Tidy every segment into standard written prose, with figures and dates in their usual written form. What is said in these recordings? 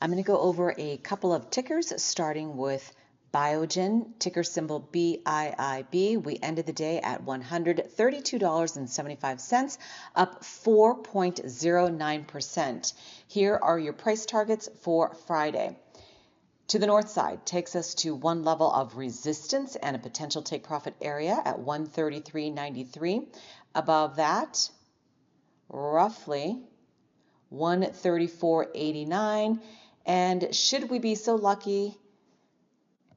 I'm going to go over a couple of tickers, starting with Biogen, ticker symbol BIIB. We ended the day at $132.75, up 4.09%. Here are your price targets for Friday. To the north side takes us to one level of resistance and a potential take profit area at 133.93. Above that, roughly 134.89. And should we be so lucky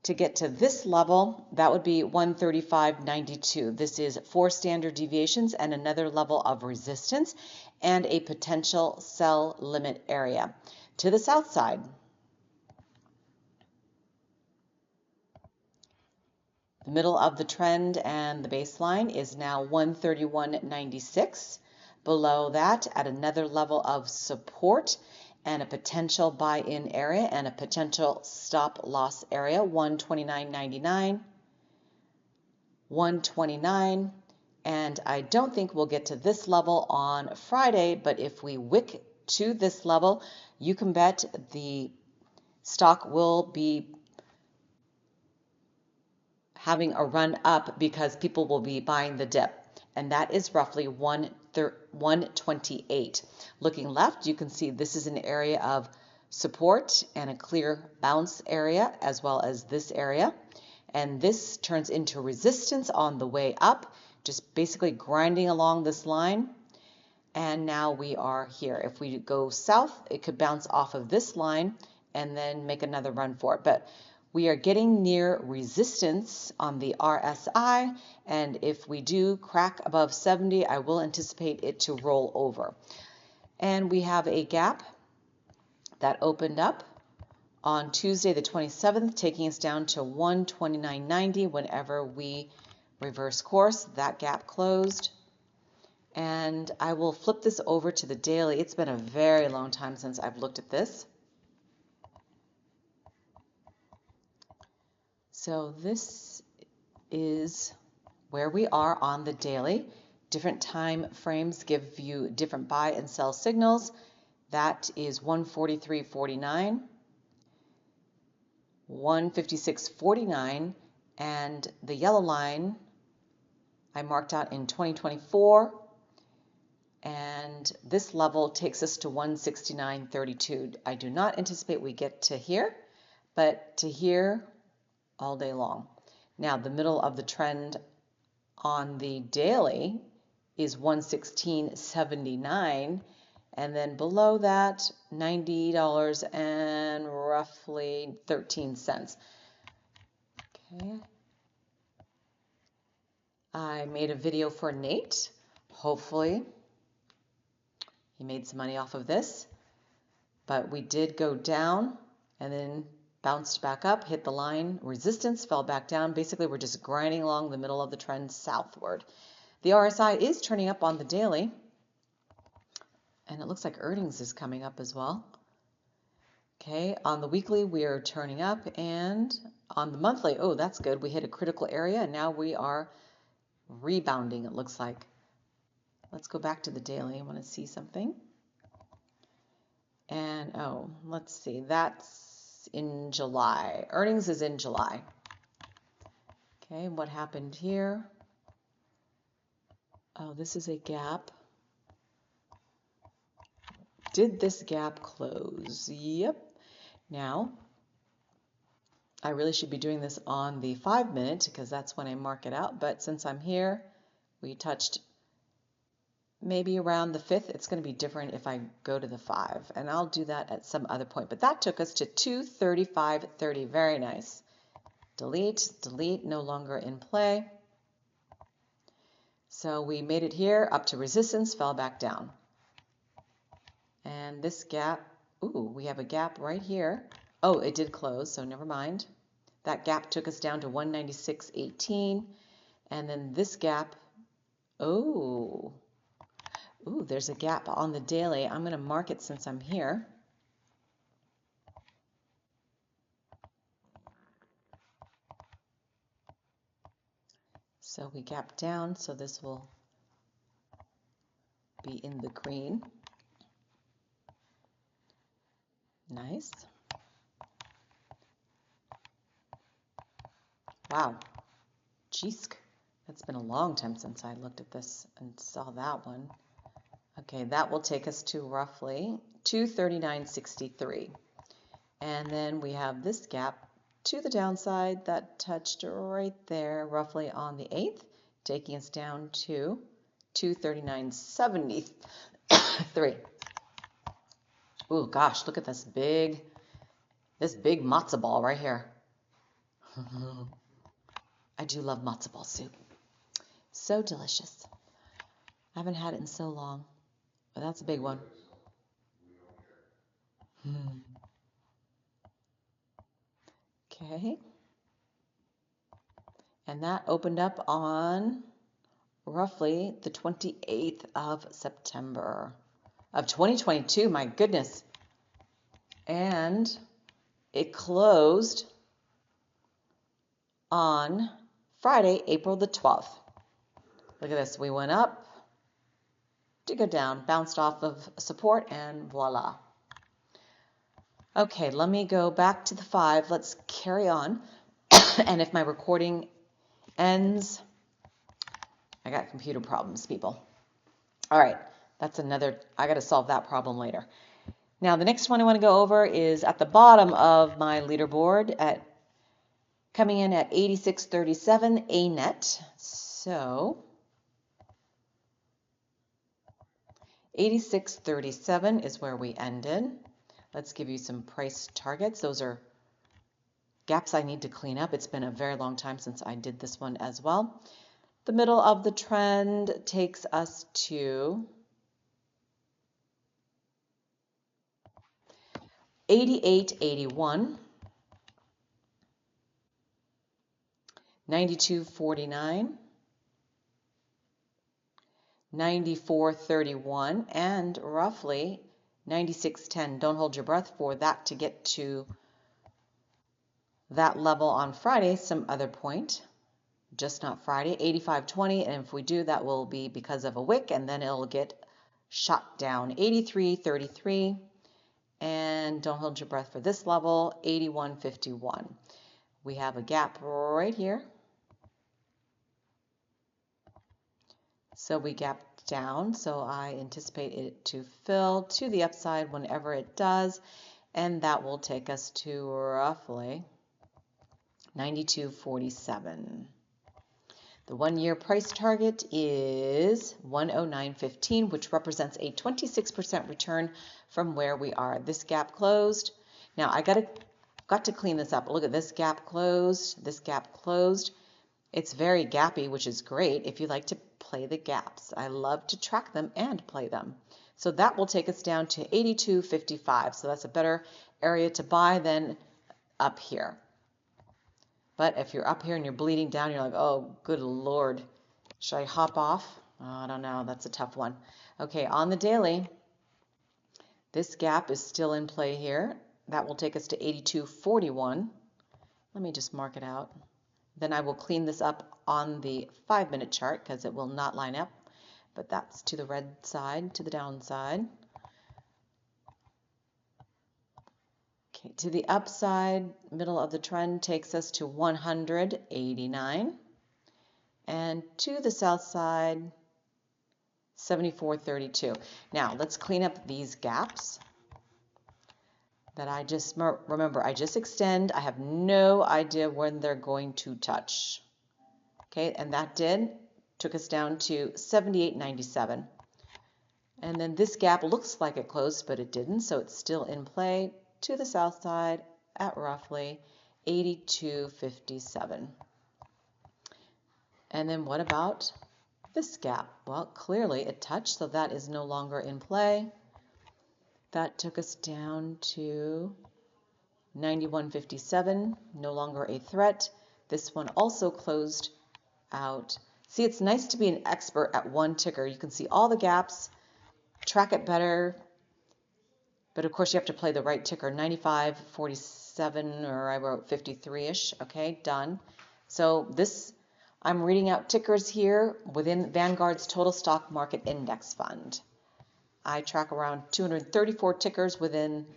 to get to this level, that would be 135.92. This is 4 standard deviations and another level of resistance and a potential sell limit area. To the south side, the middle of the trend and the baseline is now 131.96. Below that, at another level of support and a potential buy-in area and a potential stop loss area, 129.99, 129, and I don't think we'll get to this level on Friday, but if we wick to this level, you can bet the stock will be having a run up because people will be buying the dip, and that is roughly 128. Looking left, you can see this is an area of support and a clear bounce area, as well as this area, and this turns into resistance on the way up, just basically grinding along this line. And now we are here. If we go south, it could bounce off of this line and then make another run for it, but we are getting near resistance on the RSI, and if we do crack above 70, I will anticipate it to roll over. And we have a gap that opened up on Tuesday the 27th, taking us down to 129.90 whenever we reverse course. That gap closed. And I will flip this over to the daily. It's been a very long time since I've looked at this. So this is where we are on the daily. Different time frames give you different buy and sell signals. That is 143.49, 156.49, and the yellow line I marked out in 2024, and this level takes us to 169.32. I do not anticipate we get to here, but to here all day long. Now the middle of the trend on the daily is 116.79, and then below that $90 and roughly 13 cents. Okay. I made a video for Nate. Hopefully he made some money off of this, but we did go down and then bounced back up, hit the line, resistance, fell back down. Basically, we're just grinding along the middle of the trend southward. The RSI is turning up on the daily, and it looks like earnings is coming up as well. Okay, on the weekly, we are turning up, and on the monthly, oh, that's good. We hit a critical area, and now we are rebounding, it looks like. Let's go back to the daily. I want to see something. And, oh, let's see. That's in July. Earnings is in July. Okay, what happened here? Oh, this is a gap. Did this gap close? Yep. Now, I really should be doing this on the 5-minute because that's when I mark it out. But since I'm here, we touched maybe around the 5th. It's going to be different if I go to the 5. And I'll do that at some other point. But that took us to 235.30. Very nice. Delete, delete, no longer in play. So we made it here up to resistance, fell back down. And this gap, ooh, we have a gap right here. Oh, it did close, so never mind. That gap took us down to 196.18. And then this gap, oh, ooh, there's a gap on the daily. I'm going to mark it since I'm here. So we gap down, so this will be in the green. Nice. wow. Jeez, that's been a long time since I looked at this and saw that one. Okay, that will take us to roughly 239.63. And then we have this gap to the downside that touched right there, roughly on the 8th, taking us down to 239.73. Ooh, gosh, look at this big matzo ball right here. I do love matzo ball soup. So delicious. I haven't had it in so long, but that's a big one. Okay. And that opened up on roughly the 28th of September of 2022. My goodness. And it closed on Friday, April the 12th. Look at this. We went up to go down, bounced off of support, and voila. Okay, let me go back to the 5. Let's carry on. And if my recording ends, I got computer problems, people. All right, that's another, I got to solve that problem later. Now, the next one I want to go over is at the bottom of my leaderboard at coming in at 86.37 Anet. So 86.37 is where we ended. Let's give you some price targets. Those are gaps I need to clean up. It's been a very long time since I did this one as well. The middle of the trend takes us to 88.81, 92.49, 94.31, and roughly 96.10. Don't hold your breath for that to get to that level on Friday, some other point, just not Friday, 85.20, and if we do, that will be because of a wick, and then it'll get shot down, 83.33, and don't hold your breath for this level, 81.51. We have a gap right here. So we gapped down, so I anticipate it to fill to the upside whenever it does, and that will take us to roughly 92.47. The 1-year price target is 109.15, which represents a 26% return from where we are. This gap closed. Now I got to clean this up. Look at this gap closed, this gap closed. It's very gappy, which is great if you like to play the gaps. I love to track them and play them. So that will take us down to 82.55. So that's a better area to buy than up here. But if you're up here and you're bleeding down, you're like, oh, good Lord, should I hop off? Oh, I don't know. That's a tough one. Okay, on the daily, this gap is still in play here. That will take us to 82.41. Let me just mark it out. Then I will clean this up on the 5-minute chart because it will not line up. But that's to the red side, to the downside. Okay, to the upside, middle of the trend takes us to 100.89. And to the south side, 74.32. Now, let's clean up these gaps that I just, remember, I just extend. I have no idea when they're going to touch. Okay, and that took us down to 78.97. And then this gap looks like it closed, but it didn't, so it's still in play to the south side at roughly 82.57. And then what about this gap? Well, clearly it touched, so that is no longer in play. That took us down to 91.57, no longer a threat. This one also closed out. See, it's nice to be an expert at one ticker. You can see all the gaps, track it better, but of course you have to play the right ticker, 95.47, or I wrote 53-ish. Okay, done. So this, I'm reading out tickers here within Vanguard's Total Stock Market Index Fund. I track around 234 tickers within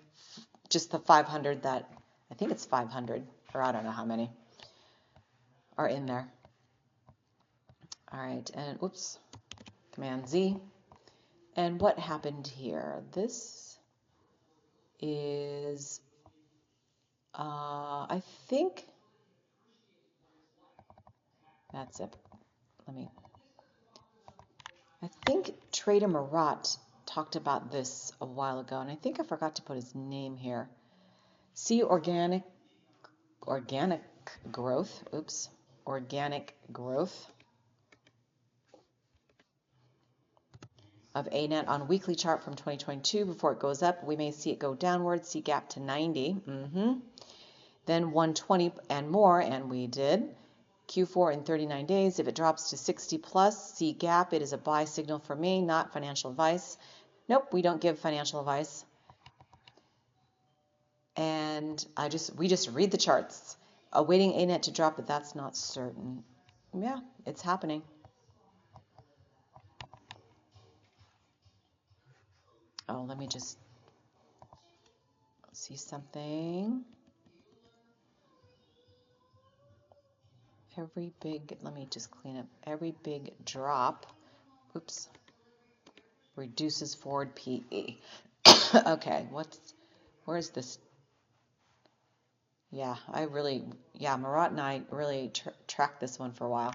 just the 500 that, I think it's 500, or I don't know how many. are in there. All right, and oops, Command Z. And what happened here? This is, I think, that's it. I think Trader Marat talked about this a while ago, and I think I forgot to put his name here. See organic growth, organic growth of Anet on weekly chart from 2022. Before it goes up, we may see it go downward, see gap to 90. Then 120 and more, and we did. Q4 in 39 days. If it drops to 60 plus, see gap. It is a buy signal for me, not financial advice. Nope, we don't give financial advice. And we just read the charts. Awaiting Anet to drop, but that's not certain. Yeah, it's happening. Oh, let me just see something. Let me just clean up. Every big drop, reduces forward PE. Okay, where's this? Yeah, Marat and I really tracked this one for a while.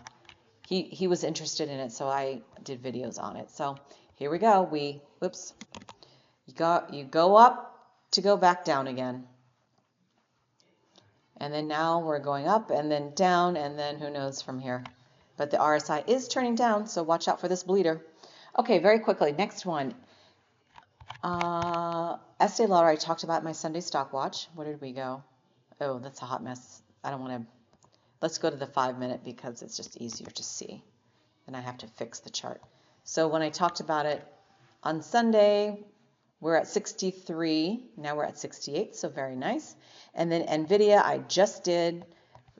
He was interested in it, so I did videos on it. So here we go. You go up to go back down again. And then now we're going up and then down, and then who knows from here. But the RSI is turning down, so watch out for this bleeder. Okay, very quickly, next one. Estee Lauder, I talked about my Sunday stock watch. Where did we go? Oh, that's a hot mess. I don't want to. Let's go to the 5-minute because it's just easier to see. Then I have to fix the chart. So when I talked about it on Sunday, we're at 63. Now we're at 68, so very nice. And then Nvda, I just did,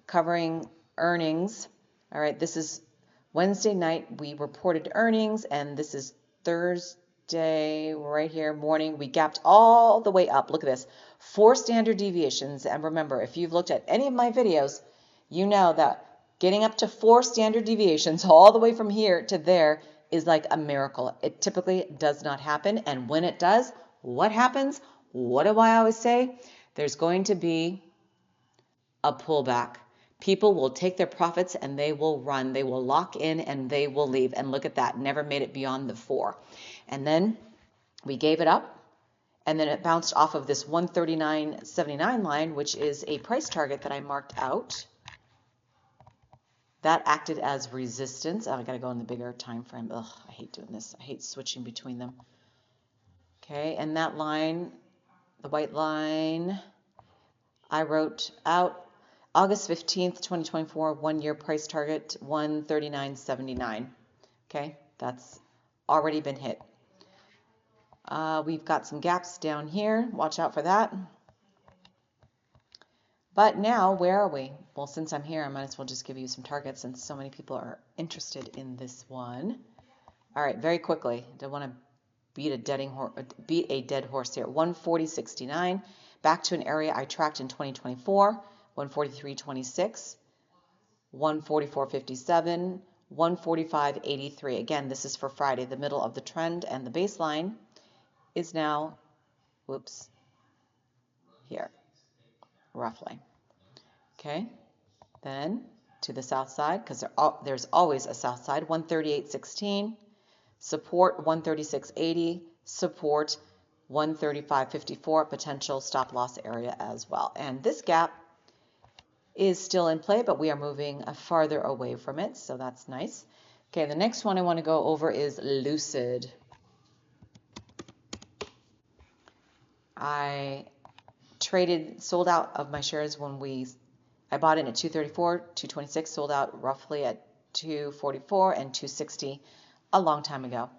covering earnings. All right, this is Wednesday night. We reported earnings, and this is Thursday right here morning. We gapped all the way up. Look at this, 4 standard deviations. And remember, if you've looked at any of my videos, you know that getting up to 4 standard deviations all the way from here to there is like a miracle. It typically does not happen. And when it does, what happens? What do I always say? There's going to be a pullback. People will take their profits and they will run. They will lock in and they will leave. And look at that. Never made it beyond the 4. And then we gave it up. And then it bounced off of this 139.79 line, which is a price target that I marked out. That acted as resistance. Oh, I got to go in the bigger time frame. Ugh, I hate doing this. I hate switching between them. Okay, and that line, the white line, I wrote out August 15th, 2024, 1-year price target, 139.79. Okay, that's already been hit. We've got some gaps down here. Watch out for that. But now, where are we? Well, since I'm here, I might as well just give you some targets since so many people are interested in this one. All right, very quickly. Don't want to beat a dead horse here. 140.69. Back to an area I tracked in 2024. 143.26. 144.57. 145.83. Again, this is for Friday, the middle of the trend, and the baseline is now, here, roughly. Okay, then to the south side, because there's always a south side, 138.16, support 136.80, support 135.54, potential stop loss area as well. And this gap is still in play, but we are moving farther away from it, so that's nice. Okay, the next one I want to go over is Lcid. I sold out of my shares when I bought in at 234, 226, sold out roughly at 244 and 260 a long time ago.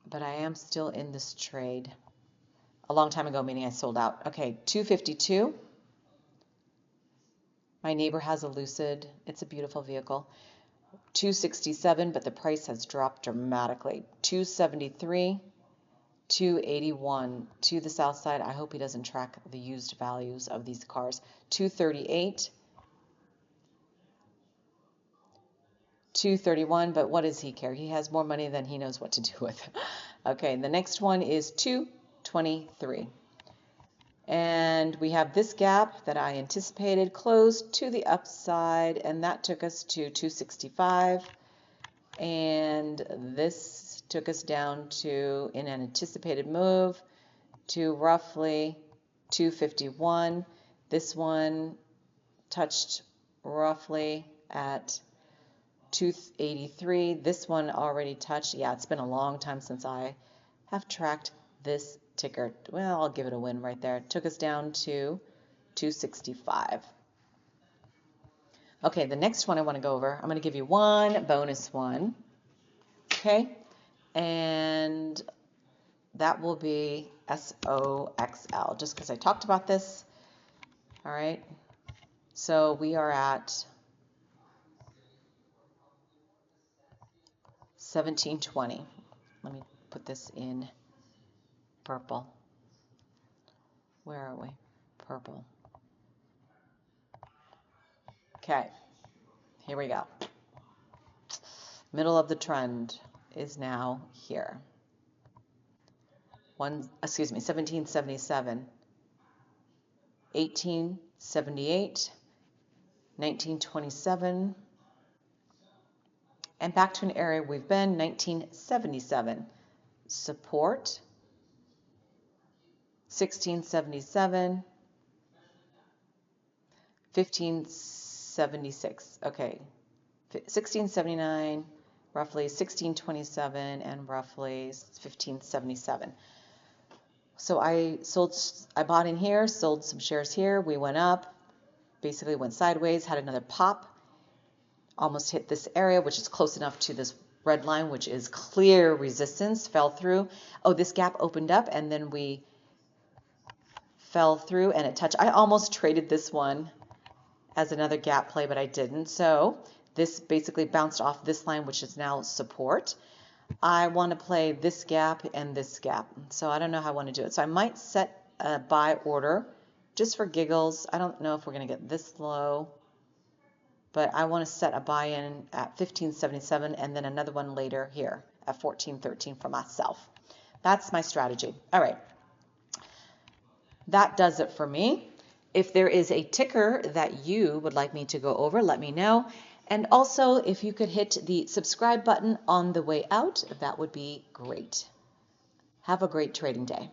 But I am still in this trade. A long time ago, meaning I sold out. Okay, 252. My neighbor has a Lcid. It's a beautiful vehicle. 267, but the price has dropped dramatically. 273. 281 to the south side. I hope he doesn't track the used values of these cars. 238, 231, but what does he care? He has more money than he knows what to do with. Okay, the next one is 223. And we have this gap that I anticipated closed to the upside, and that took us to 265. And this took us down to, in an anticipated move, to roughly 251. This one touched roughly at 283. This one already touched. Yeah, it's been a long time since I have tracked this ticker. Well, I'll give it a win right there. It took us down to 265. Okay, the next one I want to go over, I'm going to give you one bonus one. Okay, and that will be Soxl, just because I talked about this. All right, so we are at 1720. Let me put this in purple. Where are we? Purple. Okay, here we go. Middle of the trend is now here. 1777, 1878, 1927, and back to an area we've been, 1977. Support, 1677, 1576. Okay, 1679, roughly 1627, and roughly 1577. So I bought in here, sold some shares here. We went up, basically went sideways, had another pop, almost hit this area, which is close enough to this red line, which is clear resistance, fell through. Oh, this gap opened up, and then we fell through, and it touched. I almost traded this one as another gap play, but I didn't. So this basically bounced off this line, which is now support. I want to play this gap and this gap. So I don't know how I want to do it. So I might set a buy order just for giggles. I don't know if we're going to get this low, but I want to set a buy-in at 1577 and then another one later here at 1413 for myself. That's my strategy. All right. That does it for me. If there is a ticker that you would like me to go over, let me know. And also, if you could hit the subscribe button on the way out, that would be great. Have a great trading day.